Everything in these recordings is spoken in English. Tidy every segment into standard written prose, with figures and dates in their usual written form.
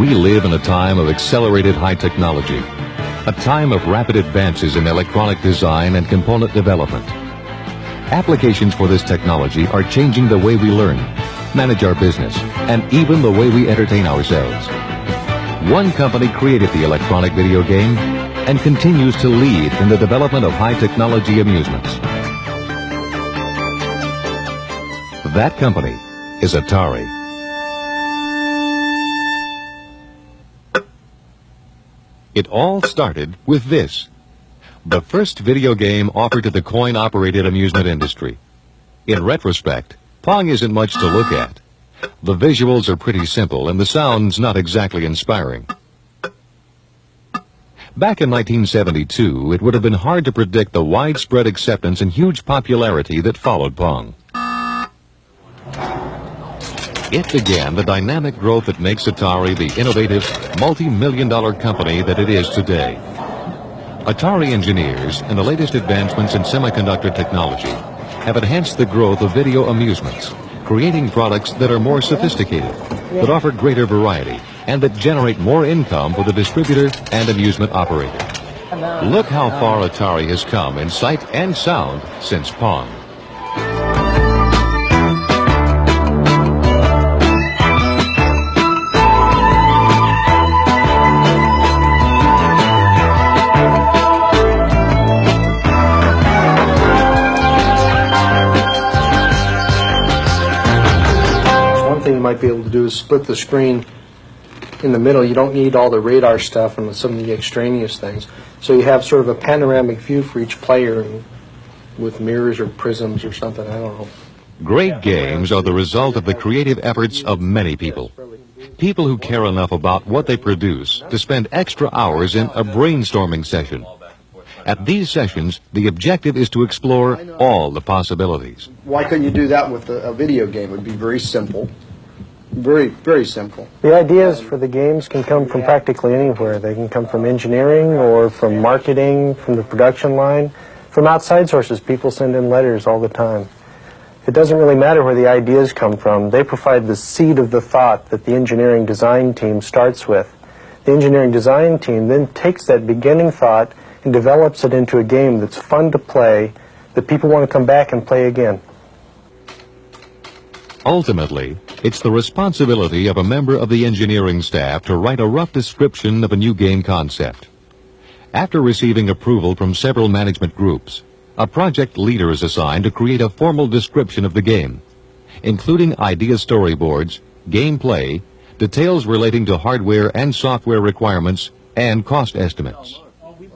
We live in a time of accelerated high technology, a time of rapid advances in electronic design and component development. Applications for this technology are changing the way we learn, manage our business, and even the way we entertain ourselves. One company created the electronic video game and continues to lead in the development of high technology amusements. That company is Atari. It all started with this, the first video game offered to the coin-operated amusement industry. In retrospect, Pong isn't much to look at. The visuals are pretty simple and the sound's not exactly inspiring. Back in 1972, it would have been hard to predict the widespread acceptance and huge popularity that followed Pong. It began the dynamic growth that makes Atari the innovative, multi-million-dollar company that it is today. Atari engineers and the latest advancements in semiconductor technology have enhanced the growth of video amusements, creating products that are more sophisticated, that offer greater variety, and that generate more income for the distributor and amusement operator. Look how far Atari has come in sight and sound since Pong. You might be able to do is split the screen in the middle. You don't need all the radar stuff and some of the extraneous things. So you have sort of a panoramic view for each player with mirrors or prisms or something. I don't know. Great games are the result of the creative efforts of many people. People who care enough about what they produce to spend extra hours in a brainstorming session. At these sessions, the objective is to explore all the possibilities. Why couldn't you do that with a video game? It would be very simple. Very, very simple. The ideas for the games can come from practically anywhere. They can come from engineering or from marketing, from the production line, from outside sources. People send in letters all the time. It doesn't really matter where the ideas come from. They provide the seed of the thought that the engineering design team starts with. The engineering design team then takes that beginning thought and develops it into a game that's fun to play, that people want to come back and play again. Ultimately, it's the responsibility of a member of the engineering staff to write a rough description of a new game concept. After receiving approval from several management groups, a project leader is assigned to create a formal description of the game, including idea storyboards, gameplay, details relating to hardware and software requirements, and cost estimates.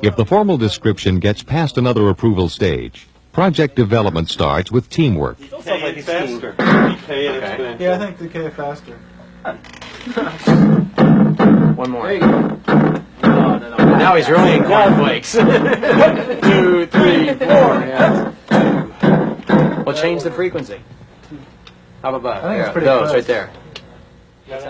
If the formal description gets past another approval stage, project development starts with teamwork. K faster. Okay. Yeah, I think the K faster. One more. There you go. No. Now he's really in cornflakes. 2, 3, 4. Yeah. We'll change the frequency. How about I think it's pretty those close. right there?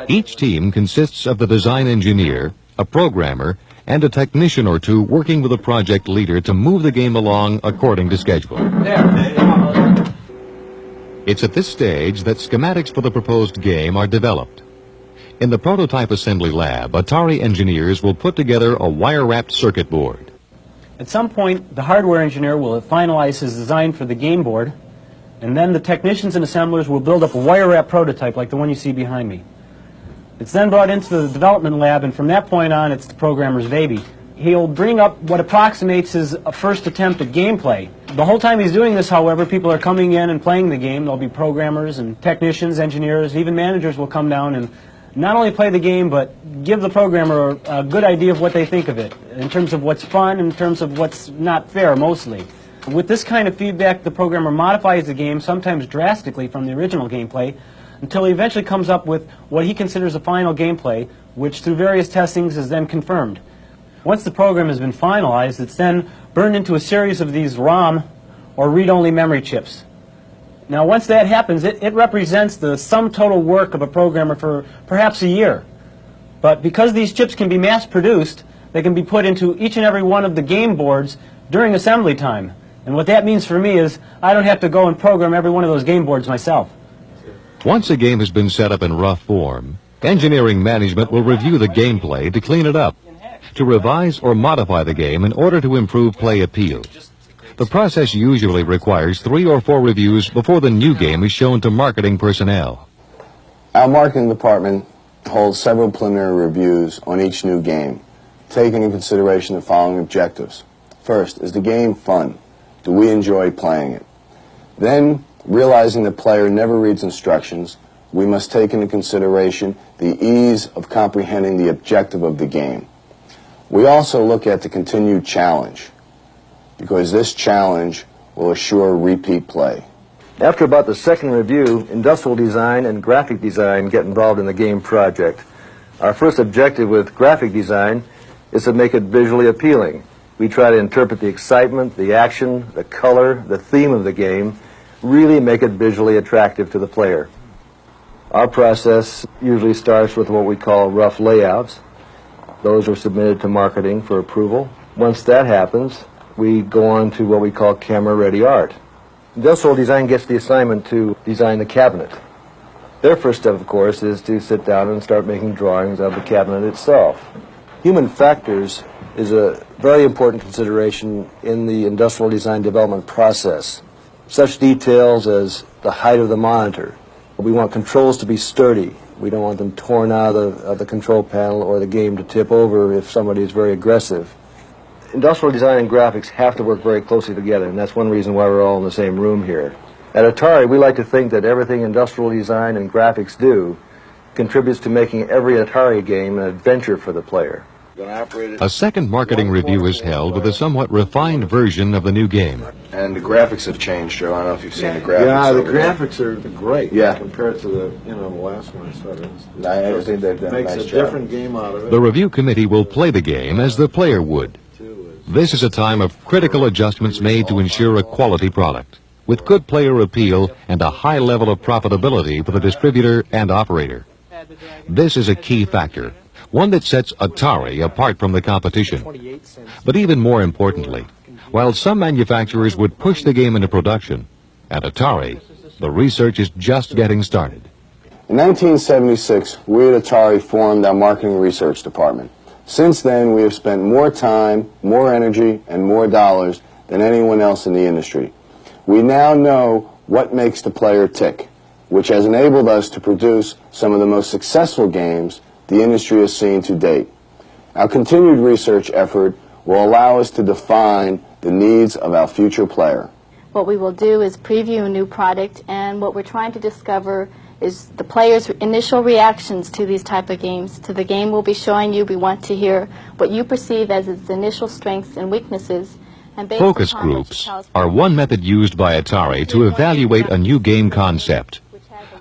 Each team consists of the design engineer, a programmer, and a technician or two working with a project leader to move the game along according to schedule. There. It's at this stage that schematics for the proposed game are developed. In the prototype assembly lab, Atari engineers will put together a wire-wrapped circuit board. At some point, the hardware engineer will finalize his design for the game board, and then the technicians and assemblers will build up a wire-wrapped prototype like the one you see behind me. It's then brought into the development lab, and from that point on, it's the programmer's baby. He'll bring up what approximates his first attempt at gameplay. The whole time he's doing this, however, people are coming in and playing the game. There'll be programmers and technicians, engineers, even managers will come down and not only play the game, but give the programmer a good idea of what they think of it, in terms of what's fun, in terms of what's not fair, mostly. With this kind of feedback, the programmer modifies the game, sometimes drastically from the original gameplay, until he eventually comes up with what he considers a final gameplay, which through various testings is then confirmed. Once the program has been finalized, it's then burned into a series of these ROM, or read-only memory chips. Now, once that happens, it represents the sum total work of a programmer for perhaps a year. But because these chips can be mass-produced, they can be put into each and every one of the game boards during assembly time. And what that means for me is I don't have to go and program every one of those game boards myself. Once a game has been set up in rough form, Engineering management will review the gameplay to clean it up, to revise or modify the game in order to improve play appeal. The process usually requires 3 or 4 reviews before the new game is shown to marketing personnel. Our marketing department holds several preliminary reviews on each new game, taking into consideration the following objectives. First, is the game fun? Do we enjoy playing it? Then, realizing the player never reads instructions, we must take into consideration the ease of comprehending the objective of the game. We also look at the continued challenge, because this challenge will assure repeat play. After about the second review, industrial design and graphic design get involved in the game project. Our first objective with graphic design is to make it visually appealing. We try to interpret the excitement, the action, the color, the theme of the game, really make it visually attractive to the player. Our process usually starts with what we call rough layouts. Those are submitted to marketing for approval. Once that happens, we go on to what we call camera-ready art. Industrial design gets the assignment to design the cabinet. Their first step, of course, is to sit down and start making drawings of the cabinet itself. Human factors is a very important consideration in the industrial design development process. Such details as the height of the monitor. We want controls to be sturdy. We don't want them torn out of the control panel or the game to tip over if somebody is very aggressive. Industrial design and graphics have to work very closely together, and that's one reason why we're all in the same room here. At Atari, we like to think that everything industrial design and graphics do contributes to making every Atari game an adventure for the player. A second marketing review is held with a somewhat refined version of the new game. And the graphics have changed, Joe. I don't know if you've seen the graphics. Yeah, the over there. graphics are great. Yeah. Compared to the last one. I think they've done a Makes nice a job. different game out of it. The review committee will play the game as the player would. This is a time of critical adjustments made to ensure a quality product, with good player appeal and a high level of profitability for the distributor and operator. This is a key factor, one that sets Atari apart from the competition. But even more importantly, while some manufacturers would push the game into production, at Atari, the research is just getting started. In 1976, we at Atari formed our marketing research department. Since then, we have spent more time, more energy, and more dollars than anyone else in the industry. We now know what makes the player tick, which has enabled us to produce some of the most successful games the industry has seen to date. Our continued research effort will allow us to define the needs of our future player. What we will do is preview a new product, and what we're trying to discover is the player's initial reactions to these type of games. To the game we'll be showing you, we want to hear what you perceive as its initial strengths and weaknesses. And based Focus upon which groups tells are one method used by Atari to evaluate a new game concept.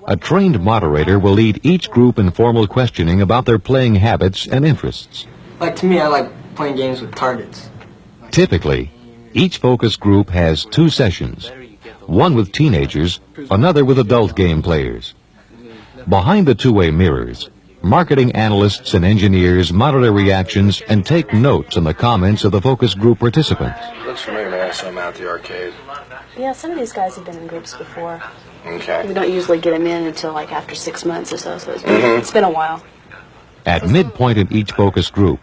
A trained moderator will lead each group in formal questioning about their playing habits and interests. Like, to me, I like playing games with targets. Typically, each focus group has 2 sessions, one with teenagers, another with adult game players. Behind the two-way mirrors, marketing analysts and engineers monitor reactions and take notes on the comments of the focus group participants. Looks familiar, man. I saw him out at the arcade. Yeah, some of these guys have been in groups before. Okay. We don't usually get them in until like after 6 months or so, so it's been a while. At midpoint in each focus group,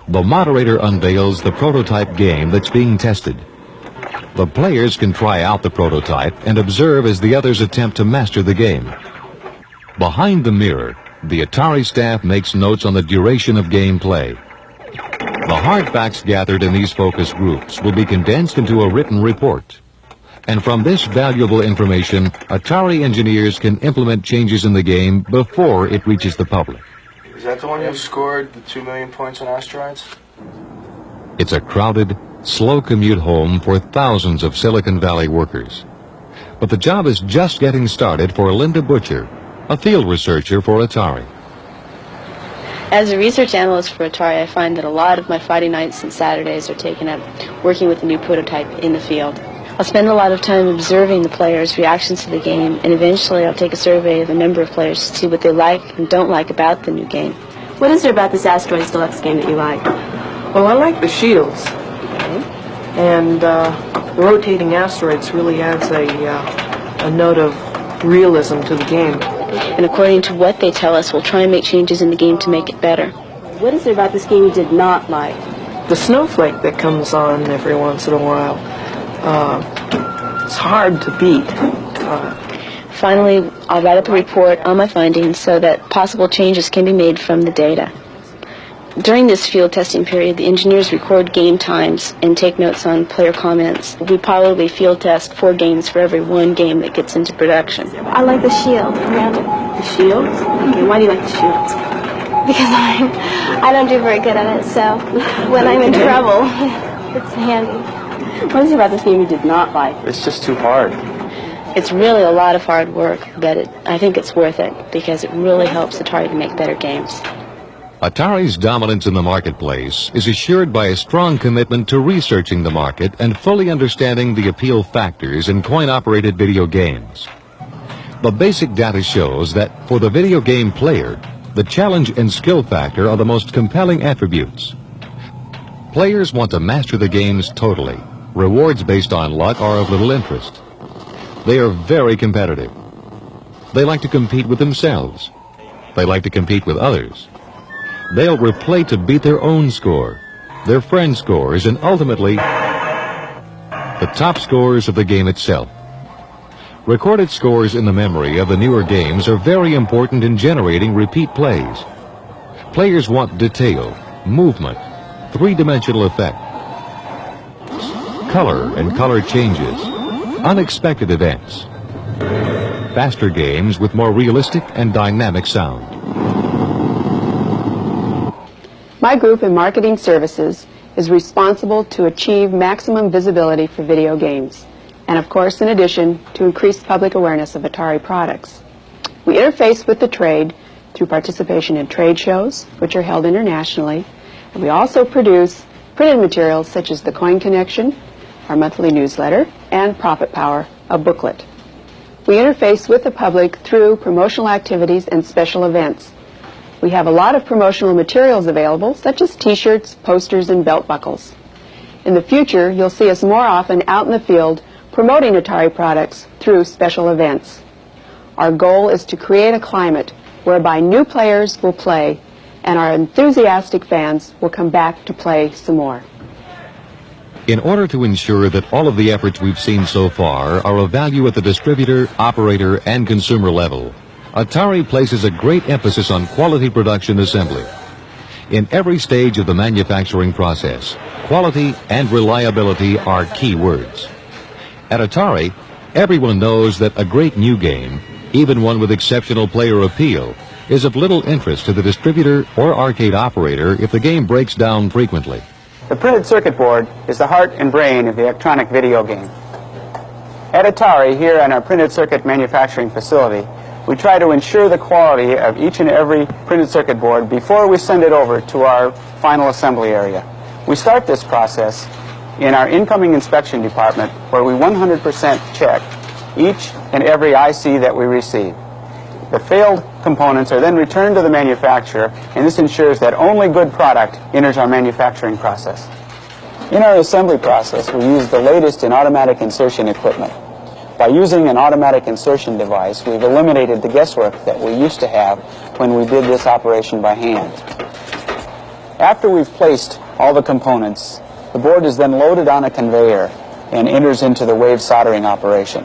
the moderator unveils the prototype game that's being tested. The players can try out the prototype and observe as the others attempt to master the game. Behind the mirror, the Atari staff makes notes on the duration of gameplay. The hard facts gathered in these focus groups will be condensed into a written report. And from this valuable information, Atari engineers can implement changes in the game before it reaches the public. Is that the one who scored the 2 million points on asteroids? It's a crowded, slow commute home for thousands of Silicon Valley workers. But the job is just getting started for Linda Butcher, a field researcher for Atari. As a research analyst for Atari, I find that a lot of my Friday nights and Saturdays are taken up working with a new prototype in the field. I'll spend a lot of time observing the players' reactions to the game, and eventually I'll take a survey of a number of players to see what they like and don't like about the new game. What is there about this Asteroids Deluxe game that you like? Well, I like the shields. And the rotating asteroids really adds a note of realism to the game. And according to what they tell us, we'll try and make changes in the game to make it better. What is it about this game you did not like? The snowflake that comes on every once in a while. It's hard to beat. Finally, I'll write up a report on my findings so that possible changes can be made from the data. During this field testing period, the engineers record game times and take notes on player comments. We probably field test 4 games for every 1 game that gets into production. I like the shield around it. The shields? Okay, why do you like the shields? Because I don't do very good at it, so when I'm in trouble, it's handy. What is it about this game you did not like? It's just too hard. It's really a lot of hard work, but I think it's worth it because it really helps Atari to make better games. Atari's dominance in the marketplace is assured by a strong commitment to researching the market and fully understanding the appeal factors in coin-operated video games. The basic data shows that for the video game player, the challenge and skill factor are the most compelling attributes. Players want to master the games totally. Rewards based on luck are of little interest. They are very competitive. They like to compete with themselves. They like to compete with others. They'll replay to beat their own score, their friends' scores, and ultimately, the top scores of the game itself. Recorded scores in the memory of the newer games are very important in generating repeat plays. Players want detail, movement, 3-dimensional effect, color and color changes, unexpected events, faster games with more realistic and dynamic sound. My group in Marketing Services is responsible to achieve maximum visibility for video games, and of course, in addition, to increase public awareness of Atari products. We interface with the trade through participation in trade shows, which are held internationally, and we also produce printed materials such as the Coin Connection, our monthly newsletter, and Profit Power, a booklet. We interface with the public through promotional activities and special events. We have a lot of promotional materials available, such as t-shirts, posters, and belt buckles. In the future, you'll see us more often out in the field promoting Atari products through special events. Our goal is to create a climate whereby new players will play and our enthusiastic fans will come back to play some more. In order to ensure that all of the efforts we've seen so far are of value at the distributor, operator, and consumer level, Atari places a great emphasis on quality production assembly. In every stage of the manufacturing process, quality and reliability are key words. At Atari, everyone knows that a great new game, even one with exceptional player appeal, is of little interest to the distributor or arcade operator if the game breaks down frequently. The printed circuit board is the heart and brain of the electronic video game. At Atari, here in our printed circuit manufacturing facility, we try to ensure the quality of each and every printed circuit board before we send it over to our final assembly area. We start this process in our incoming inspection department, where we 100% check each and every IC that we receive. The failed components are then returned to the manufacturer, and this ensures that only good product enters our manufacturing process. In our assembly process, we use the latest in automatic insertion equipment. By using an automatic insertion device, we've eliminated the guesswork that we used to have when we did this operation by hand. After we've placed all the components, the board is then loaded on a conveyor and enters into the wave soldering operation.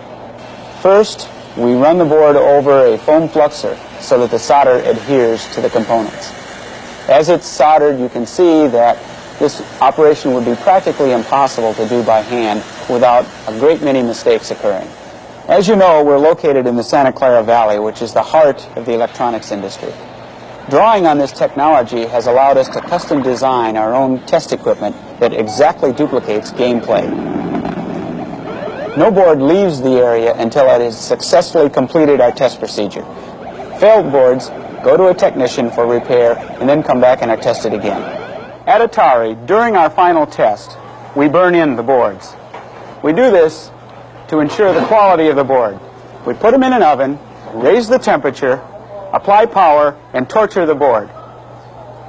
First, we run the board over a foam fluxer so that the solder adheres to the components. As it's soldered, you can see that this operation would be practically impossible to do by hand without a great many mistakes occurring. As you know, we're located in the Santa Clara Valley, which is the heart of the electronics industry. Drawing on this technology has allowed us to custom design our own test equipment that exactly duplicates gameplay. No board leaves the area until it has successfully completed our test procedure. Failed boards go to a technician for repair and then come back and are tested again. At Atari, during our final test, we burn in the boards. We do this to ensure the quality of the board. We put them in an oven, raise the temperature, apply power, and torture the board.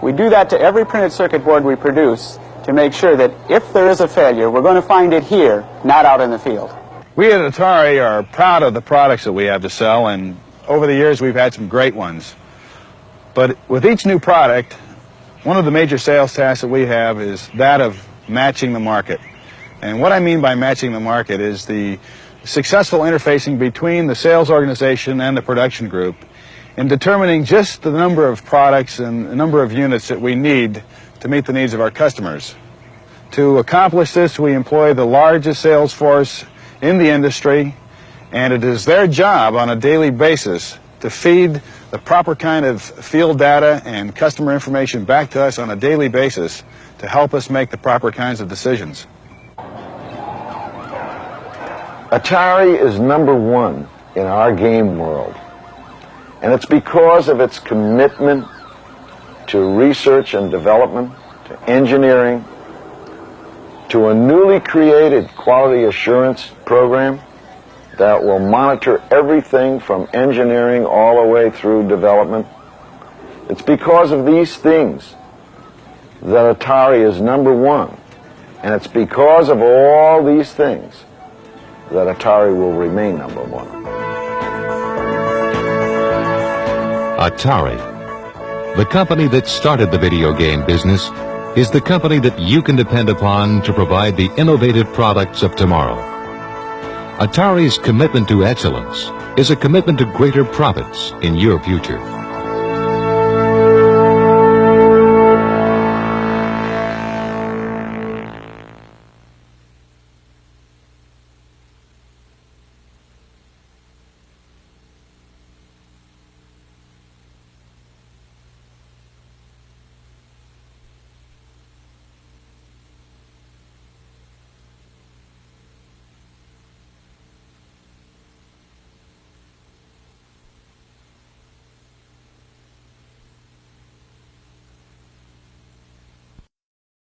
We do that to every printed circuit board we produce to make sure that if there is a failure, we're going to find it here, not out in the field. We at Atari are proud of the products that we have to sell, and over the years we've had some great ones. But with each new product, one of the major sales tasks that we have is that of matching the market. And what I mean by matching the market is the successful interfacing between the sales organization and the production group in determining just the number of products and the number of units that we need to meet the needs of our customers. To accomplish this, we employ the largest sales force in the industry, and it is their job on a daily basis to feed the proper kind of field data and customer information back to us on a daily basis to help us make the proper kinds of decisions. Atari is #1 in our game world, and it's because of its commitment to research and development, to engineering, to a newly created quality assurance program that will monitor everything from engineering all the way through development. It's because of these things that Atari is #1, and it's because of all these things that Atari will remain #1. Atari, the company that started the video game business, is the company that you can depend upon to provide the innovative products of tomorrow. Atari's commitment to excellence is a commitment to greater profits in your future.